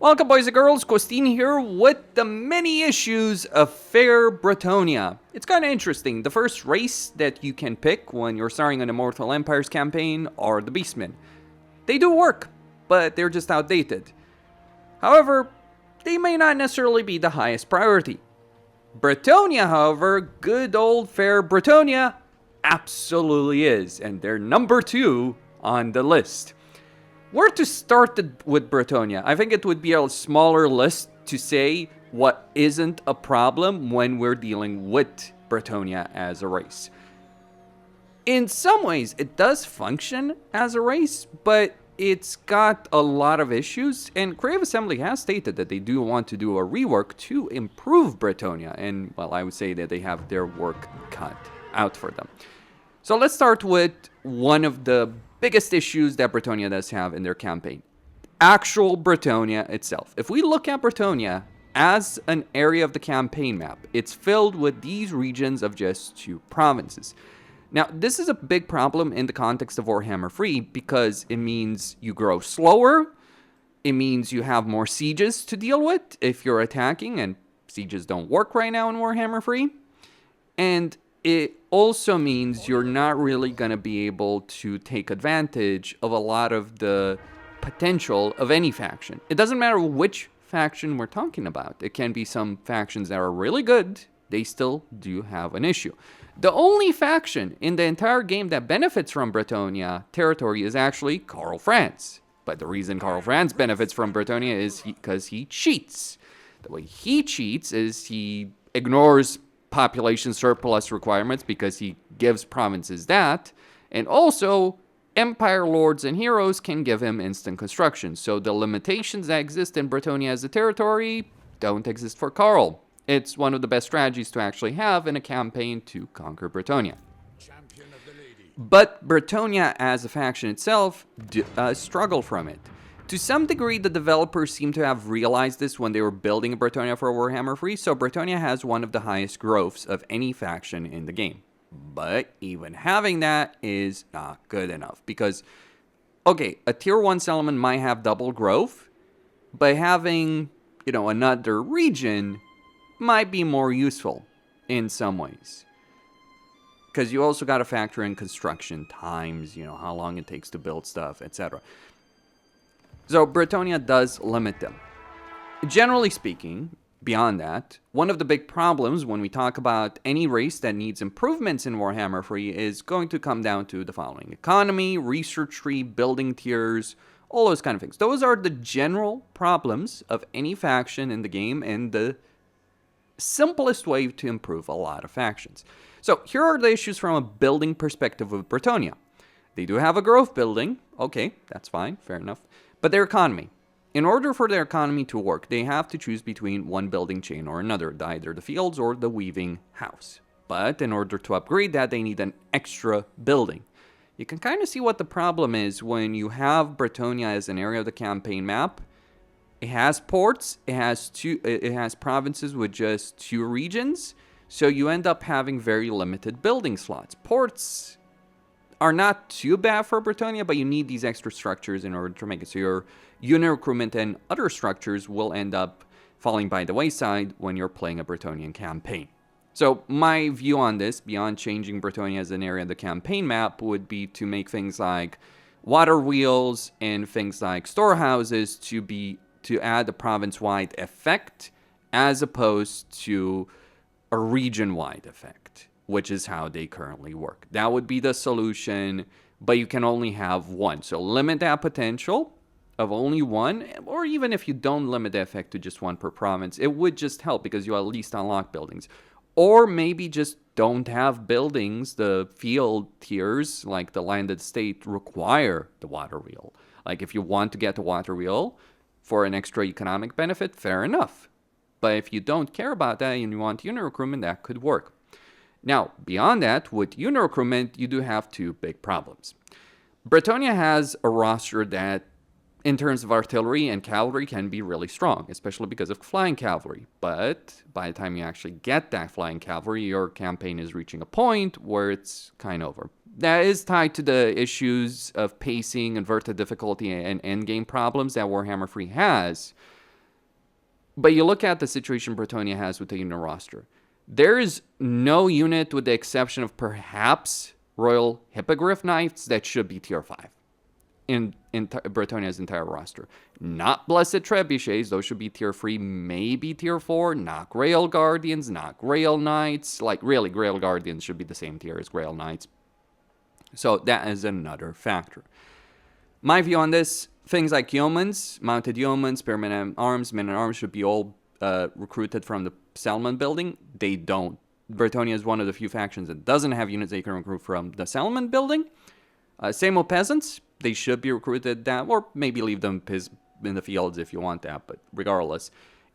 Welcome, boys and girls. Costin here with the many issues of Fair Bretonia. It's kind of interesting. The first race that you can pick when you're starting an Immortal Empires campaign are the Beastmen. They do work, but they're just outdated. However, they may not necessarily be the highest priority. Bretonia, however, good old Fair Bretonia, absolutely is, and they're number 2 on the list. Where to start with Bretonia? I think it would be a smaller list to say what isn't a problem when we're dealing with Bretonia as a race. In some ways, it does function as a race, but it's got a lot of issues, and Creative Assembly has stated that they do want to do a rework to improve Bretonia, and, well, I would say that they have their work cut out for them. So let's start with one of the biggest issues that Bretonia does have in their campaign. Actual Bretonia itself. If we look at Bretonia as an area of the campaign map, it's filled with these regions of just 2 provinces. Now, this is a big problem in the context of Warhammer 3 because it means you grow slower, it means you have more sieges to deal with if you're attacking, and sieges don't work right now in Warhammer 3, and it also means you're not really going to be able to take advantage of a lot of the potential of any faction. It doesn't matter which faction we're talking about. It can be some factions that are really good. They still do have an issue. The only faction in the entire game that benefits from Bretonia territory is actually Karl Franz. But the reason Karl Franz benefits from Bretonia is because he cheats. The way he cheats is he ignores population surplus requirements because he gives provinces that, and also empire lords and heroes can give him instant construction. So the limitations that exist in Bretonia as a territory don't exist for Karl. It's one of the best strategies to actually have in a campaign to conquer Bretonia. But Bretonia as a faction itself struggle from it. To some degree, the developers seem to have realized this when they were building Bretonia for Warhammer 3, so Bretonia has one of the highest growths of any faction in the game. But even having that is not good enough, because, okay, a tier 1 settlement might have double growth, but having, another region might be more useful in some ways. Because you also got to factor in construction times, how long it takes to build stuff, etc. So Bretonia does limit them. Generally speaking, beyond that, one of the big problems when we talk about any race that needs improvements in Warhammer 3 is going to come down to the following: economy, research tree, building tiers, all those kind of things. Those are the general problems of any faction in the game and the simplest way to improve a lot of factions. So here are the issues from a building perspective of Bretonia. They do have a growth building. Okay, that's fine, fair enough. But their economy. In order for their economy to work, they have to choose between one building chain or another, either the fields or the weaving house. But in order to upgrade that, they need an extra building. You can kind of see what the problem is when you have Bretonia as an area of the campaign map. It has ports, it has provinces with just 2 regions, so you end up having very limited building slots. Ports are not too bad for Bretonia, but you need these extra structures in order to make it. So your unit recruitment and other structures will end up falling by the wayside when you're playing a Bretonian campaign. So my view on this, beyond changing Bretonia as an area of the campaign map, would be to make things like water wheels and things like storehouses to add a province-wide effect as opposed to a region-wide effect, which is how they currently work. That would be the solution, but you can only have one. So limit that potential of only one, or even if you don't limit the effect to just one per province, it would just help because you at least unlock buildings. Or maybe just don't have buildings, the field tiers, like the landed state, require the water wheel. Like if you want to get the water wheel for an extra economic benefit, fair enough. But if you don't care about that and you want unit recruitment, that could work. Now, beyond that, with unit recruitment, you do have 2 big problems. Bretonia has a roster that, in terms of artillery and cavalry, can be really strong, especially because of flying cavalry. But by the time you actually get that flying cavalry, your campaign is reaching a point where it's kind of over. That is tied to the issues of pacing, inverted difficulty, and endgame problems that Warhammer 3 has. But you look at the situation Bretonia has with the unit roster. There is no unit, with the exception of perhaps Royal Hippogriff Knights, that should be tier 5 in Bretonia's entire roster. Not Blessed Trebuchets, those should be tier 3, maybe tier 4. Not Grail Guardians, not Grail Knights. Like, really, Grail Guardians should be the same tier as Grail Knights. So that is another factor. My view on this, things like yeomans, mounted yeomans, spearmen and arms, men and arms should be all recruited from the settlement building. They don't. Bretonia is one of the few factions that doesn't have units they can recruit from the settlement building. Same with peasants. They should be recruited that, or maybe leave them in the fields if you want that, but regardless.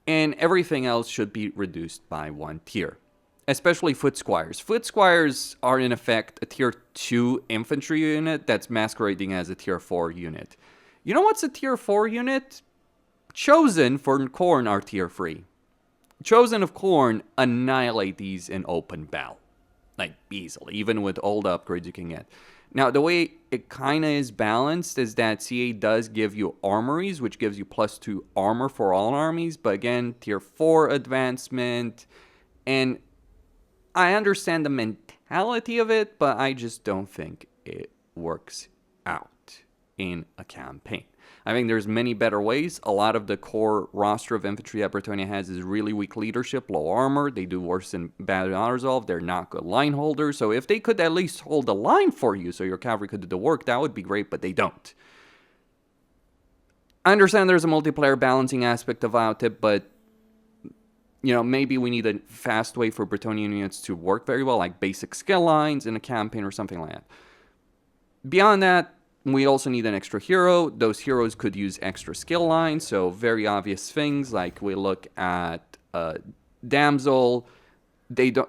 And everything else should be reduced by 1 tier. Especially foot squires. Foot squires are in effect a tier 2 infantry unit that's masquerading as a tier 4 unit. You know what's a tier 4 unit? Chosen for Khorne are tier 3. Chosen of Khorne annihilate these in open battle. Like, easily, even with all the upgrades you can get. Now, the way it kind of is balanced is that CA does give you armories, which gives you +2 armor for all armies. But again, tier 4 advancement. And I understand the mentality of it, but I just don't think it works out in a campaign. I think there's many better ways. A lot of the core roster of infantry that Bretonia has is really weak leadership, low armor. They do worse than Battle Unresolved. They're not good line holders. So if they could at least hold the line for you so your cavalry could do the work, that would be great, but they don't. I understand there's a multiplayer balancing aspect about it, but you know, maybe we need a fast way for Bretonian units to work very well, like basic skill lines in a campaign or something like that. Beyond that, we also need an extra hero. Those heroes could use extra skill lines, so very obvious things like we look at Damsel.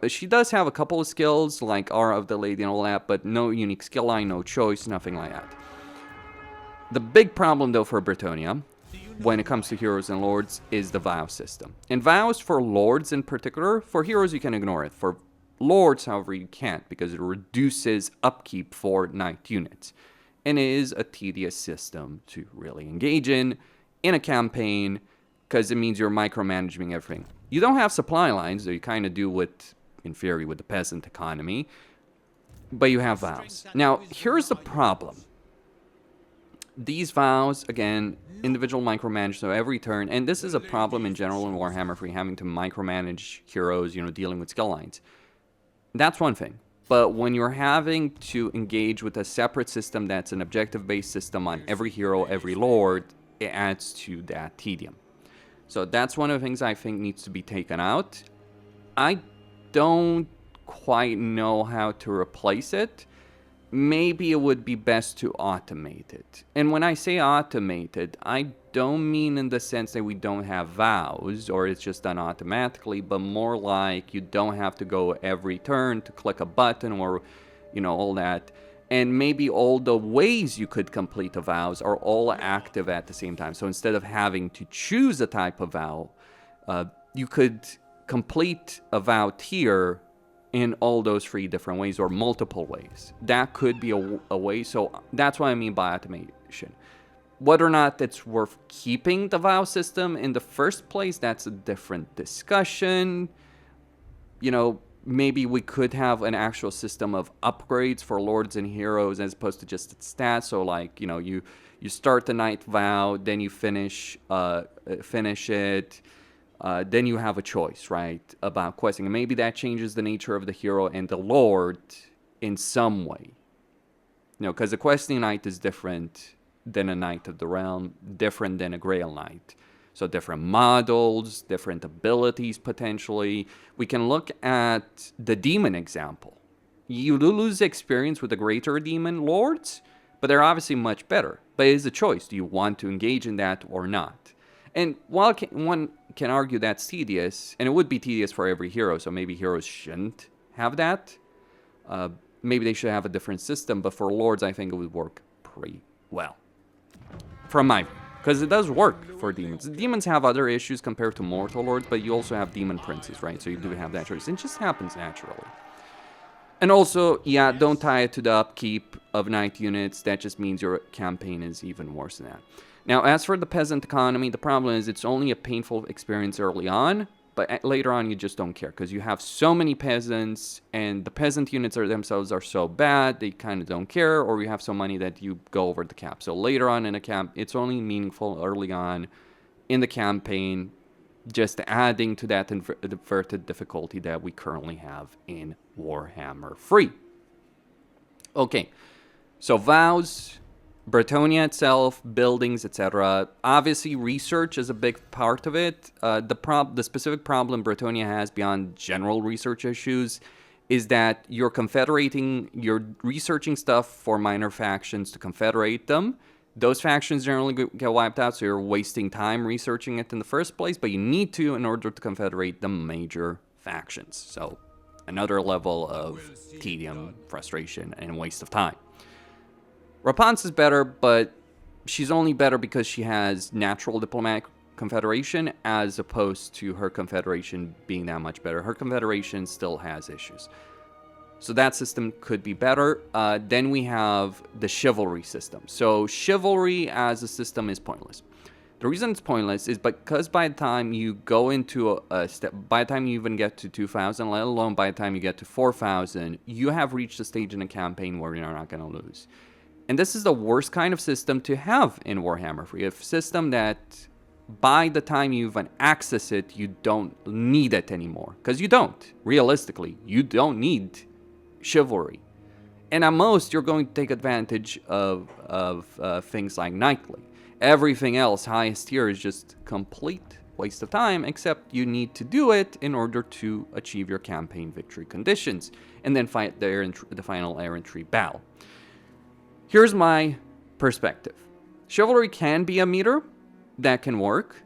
She does have a couple of skills like Aura of the Lady and all that, but no unique skill line, no choice, nothing like that. The big problem though for Bretonia, when it comes to heroes and lords, is the vow system. And vows for lords in particular, for heroes you can ignore it. For lords, however, you can't, because it reduces upkeep for knight units. And it is a tedious system to really engage in a campaign, because it means you're micromanaging everything. You don't have supply lines, though you kind of do with, in theory, with the peasant economy, but you have vows. Now, here's the problem. These vows, again, individual micromanage, so every turn, and this is a problem in general in Warhammer 3, having to micromanage heroes, you know, dealing with skill lines. That's one thing. But when you're having to engage with a separate system that's an objective-based system on every hero, every lord, it adds to that tedium. So that's one of the things I think needs to be taken out. I don't quite know how to replace it. Maybe it would be best to automate it. And when I say automated, I don't mean in the sense that we don't have vows or it's just done automatically, but more like you don't have to go every turn to click a button or, you know, all that. And maybe all the ways you could complete the vows are all active at the same time. So instead of having to choose a type of vow, you could complete a vow tier in all those 3 different ways or multiple ways. That could be a way. So that's what I mean by automation. Whether or not it's worth keeping the vow system in the first place, that's a different discussion. You know, maybe we could have an actual system of upgrades for lords and heroes as opposed to just its stats. So like, you know, you start the knight vow, then you finish it. Then you have a choice, right, about questing. And maybe that changes the nature of the hero and the lord in some way. You know, because a questing knight is different than a knight of the realm, different than a grail knight. So different models, different abilities potentially. We can look at the demon example. You lose experience with the greater demon lords, but they're obviously much better. But it is a choice. Do you want to engage in that or not? And while one can argue that's tedious, and it would be tedious for every hero, so maybe heroes shouldn't have that. Maybe they should have a different system, but for lords, I think it would work pretty well. From my view, because it does work for demons. Demons have other issues compared to mortal lords, but you also have demon princes, right? So you do have that choice. It just happens naturally. And also, yeah, don't tie it to the upkeep of knight units. That just means your campaign is even worse than that. Now, as for the peasant economy, the problem is it's only a painful experience early on, but later on you just don't care because you have so many peasants, and the peasant units themselves are so bad, they kind of don't care, or you have so many that you go over the cap. So later on in a camp, it's only meaningful early on in the campaign, just adding to that inverted difficulty that we currently have in Warhammer 3. Okay, so vows, Bretonia itself, buildings, etc. Obviously, research is a big part of it. The specific problem Bretonia has beyond general research issues is that you're researching stuff for minor factions to confederate them. Those factions generally get wiped out, so you're wasting time researching it in the first place, but you need to in order to confederate the major factions. So another level of tedium, frustration, and waste of time. Rapunzel is better, but she's only better because she has natural diplomatic confederation as opposed to her confederation being that much better. Her confederation still has issues. So that system could be better. Then we have the chivalry system. So chivalry as a system is pointless. The reason it's pointless is because by the time you go into a step, by the time you even get to 2,000, let alone by the time you get to 4,000, you have reached a stage in a campaign where you're not going to lose. And this is the worst kind of system to have in Warhammer 3. A system that by the time you even access it, you don't need it anymore. Because you don't. Realistically, you don't need chivalry. And at most, you're going to take advantage of things like knightly. Everything else, highest tier, is just complete waste of time, except you need to do it in order to achieve your campaign victory conditions, and then fight the final errantry battle. Here's my perspective. Chivalry can be a meter that can work,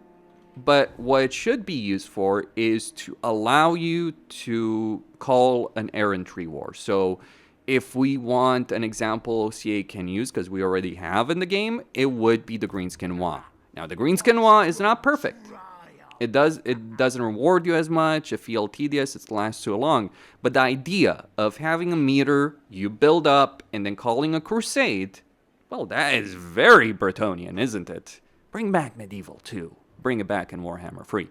but what it should be used for is to allow you to call an errantry war. So if we want an example CA can use, because we already have in the game, it would be the Greenskin Wa. Now, the Greenskin Wa is not perfect. It doesn't reward you as much, it feels tedious, it lasts too long. But the idea of having a meter you build up and then calling a crusade, well, that is very Bretonian, isn't it? Bring back medieval too. Bring it back in Warhammer 3.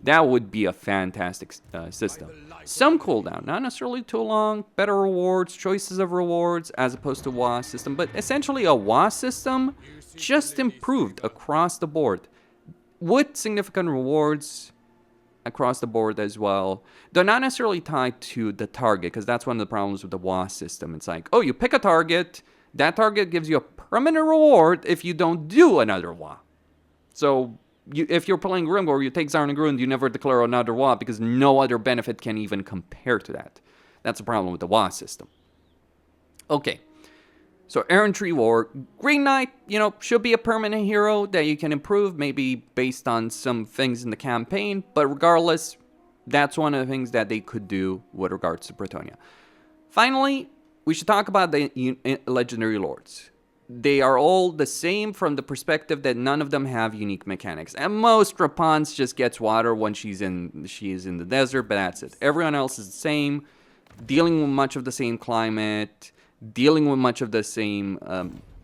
That would be a fantastic system. Some cooldown, not necessarily too long, better rewards, choices of rewards, as opposed to WA system, but essentially a WA system just improved across the board, with significant rewards across the board as well. They're not necessarily tied to the target, because that's one of the problems with the WA system. It's like, oh, you pick a target, that target gives you a permanent reward if you don't do another WA. So if you're playing Grimgor, you take Zarnagrund, you never declare another WA because no other benefit can even compare to that. That's a problem with the WA system. Okay, so Errantry War. Green Knight, should be a permanent hero that you can improve, maybe based on some things in the campaign, but regardless, that's one of the things that they could do with regards to Bretonia. Finally, we should talk about the Legendary Lords. They are all the same from the perspective that none of them have unique mechanics. At most, Rapunzel just gets water when she is in the desert, but that's it. Everyone else is the same, dealing with much of the same climate, dealing with much of the same,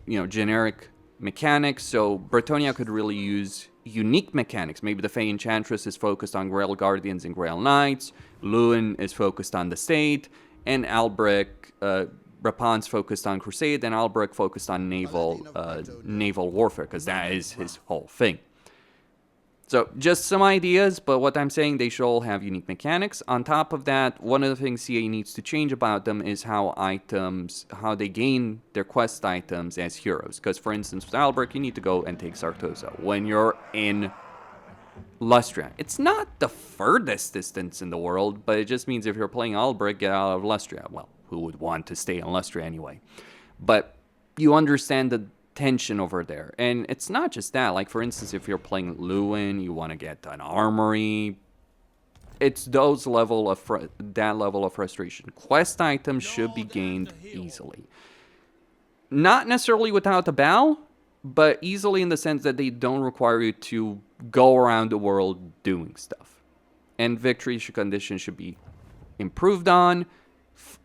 generic mechanics. So Bretonia could really use unique mechanics. Maybe the Fey Enchantress is focused on Grail Guardians and Grail Knights. Lewin is focused on the State, and Albrecht, Rapunzel's focused on Crusade, and Albrecht focused on naval warfare, because that is his whole thing. So, just some ideas, but what I'm saying, they should all have unique mechanics. On top of that, one of the things CA needs to change about them is how they gain their quest items as heroes. Because, for instance, with Albrecht, you need to go and take Sartosa when you're in Lustria. It's not the furthest distance in the world, but it just means if you're playing Albrecht, get out of Lustria. Well, who would want to stay in Lustria anyway? But you understand the tension over there. And it's not just that. Like, for instance, if you're playing Lewin, you want to get an armory. It's that level of frustration. Quest items should be gained easily. Not necessarily without a bow, but easily in the sense that they don't require you to go around the world doing stuff. And victory conditions should be improved on.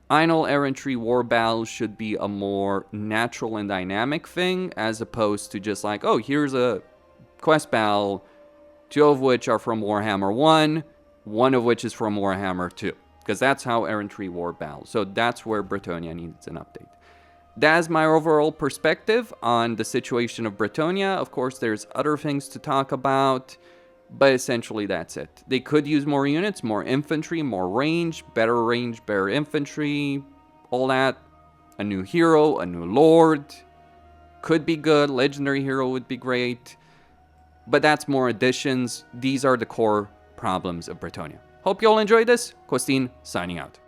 Final errantry war battles should be a more natural and dynamic thing, as opposed to just like, oh, here's a quest battle, 2 of which are from Warhammer 1, 1 of which is from Warhammer 2. Because that's how errantry war battles. So that's where Bretonia needs an update. That's my overall perspective on the situation of Bretonia. Of course, there's other things to talk about, but essentially that's it. They could use more units, more infantry, more range, better infantry, all that. A new hero, a new lord, could be good. Legendary hero would be great, but that's more additions. These are the core problems of Bretonia. Hope you all enjoyed this. Costin signing out.